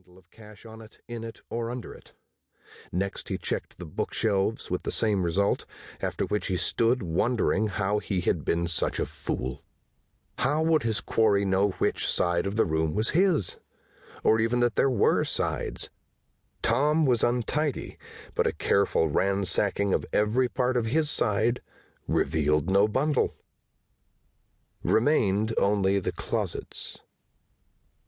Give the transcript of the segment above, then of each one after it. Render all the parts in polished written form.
bundle of cash on it, in it, or under it. Next he checked the bookshelves with the same result, after which he stood wondering how he had been such a fool. How would his quarry know which side of the room was his? Or even that there were sides? Tom was untidy, but a careful ransacking of every part of his side revealed no bundle. Remained only the closets.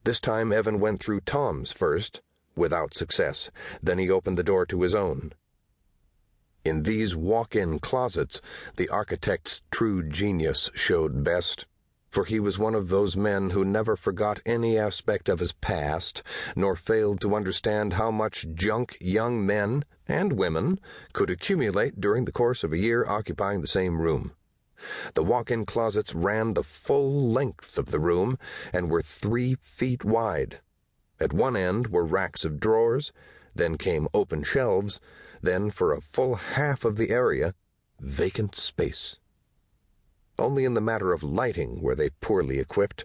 This time Evan went through Tom's first, without success. Then he opened the door to his own. In these walk-in closets, the architect's true genius showed best, for he was one of those men who never forgot any aspect of his past, nor failed to understand how much junk young men and women could accumulate during the course of a year occupying the same room. The walk-in closets ran the full length of the room and were 3 feet wide. At one end were racks of drawers, then came open shelves, then, for a full half of the area, vacant space. Only in the matter of lighting were they poorly equipped,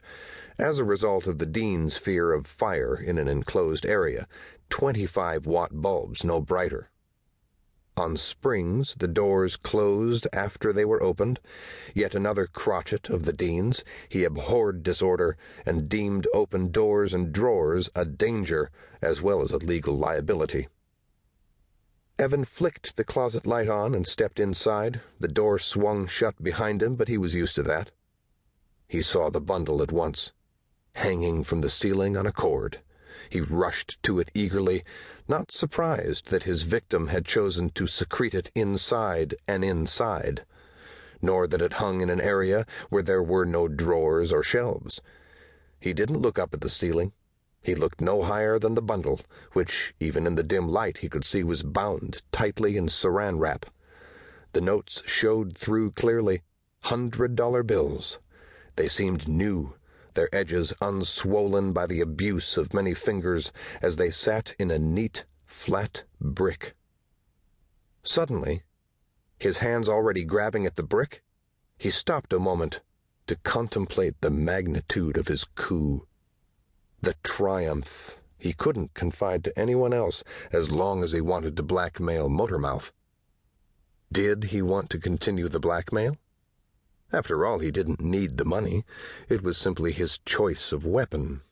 as a result of the dean's fear of fire in an enclosed area, 25-watt bulbs no brighter. On springs, the doors closed after they were opened, yet another crotchet of the dean's. He abhorred disorder and deemed open doors and drawers a danger as well as a legal liability. Evan flicked the closet light on and stepped inside. The door swung shut behind him, but he was used to that. He saw the bundle at once, hanging from the ceiling on a cord. He rushed to it eagerly, not surprised that his victim had chosen to secrete it inside an inside, nor that it hung in an area where there were no drawers or shelves. He didn't look up at the ceiling. He looked no higher than the bundle, which, even in the dim light, he could see was bound tightly in saran wrap. The notes showed through clearly, $100 bills. They seemed new, their edges unswollen by the abuse of many fingers as they sat in a neat, flat brick. Suddenly, his hands already grabbing at the brick, he stopped a moment to contemplate the magnitude of his coup. The triumph he couldn't confide to anyone else as long as he wanted to blackmail Motormouth. Did he want to continue the blackmail? After all, he didn't need the money. It was simply his choice of weapon.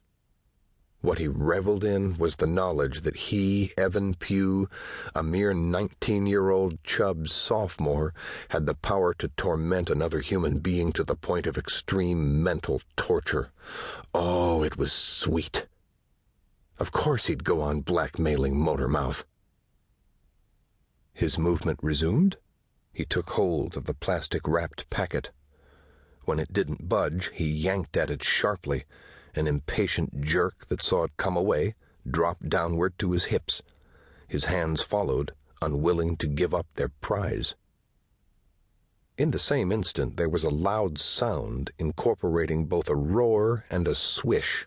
What he reveled in was the knowledge that he, Evan Pugh, a mere 19-year-old Chubb's sophomore, had the power to torment another human being to the point of extreme mental torture. Oh, it was sweet. Of course he'd go on blackmailing Motormouth. His movement resumed. He took hold of the plastic-wrapped packet. When it didn't budge, he yanked at it sharply. An impatient jerk that saw it come away dropped downward to his hips. His hands followed, unwilling to give up their prize. In the same instant there was a loud sound incorporating both a roar and a swish.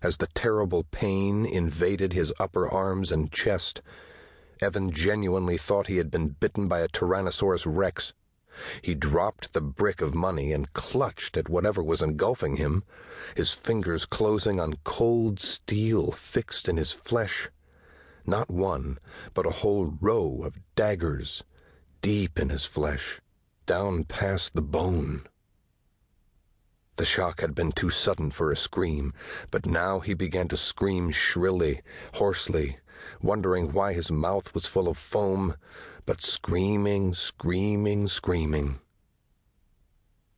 As the terrible pain invaded his upper arms and chest, Evan genuinely thought he had been bitten by a Tyrannosaurus Rex. He dropped the brick of money and clutched at whatever was engulfing him, his fingers closing on cold steel fixed in his flesh. Not one, but a whole row of daggers, deep in his flesh, down past the bone. The shock had been too sudden for a scream, but now he began to scream shrilly, hoarsely, wondering why his mouth was full of foam, but screaming.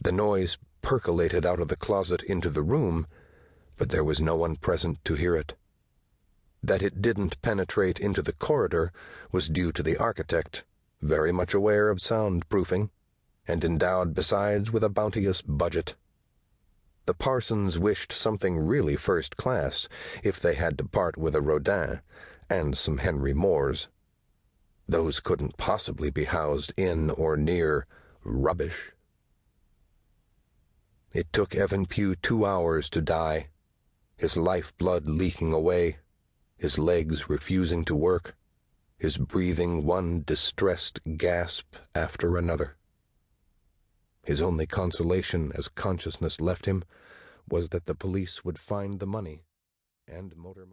The noise percolated out of the closet into the room, but there was no one present to hear it. That it didn't penetrate into the corridor was due to the architect, very much aware of soundproofing, and endowed besides with a bounteous budget. The Parsons wished something really first class if they had to part with a Rodin and some Henry Moores. Those couldn't possibly be housed in or near rubbish. It took Evan Pugh 2 hours to die, his lifeblood leaking away, his legs refusing to work, his breathing one distressed gasp after another. His only consolation as consciousness left him was that the police would find the money and Motormouth.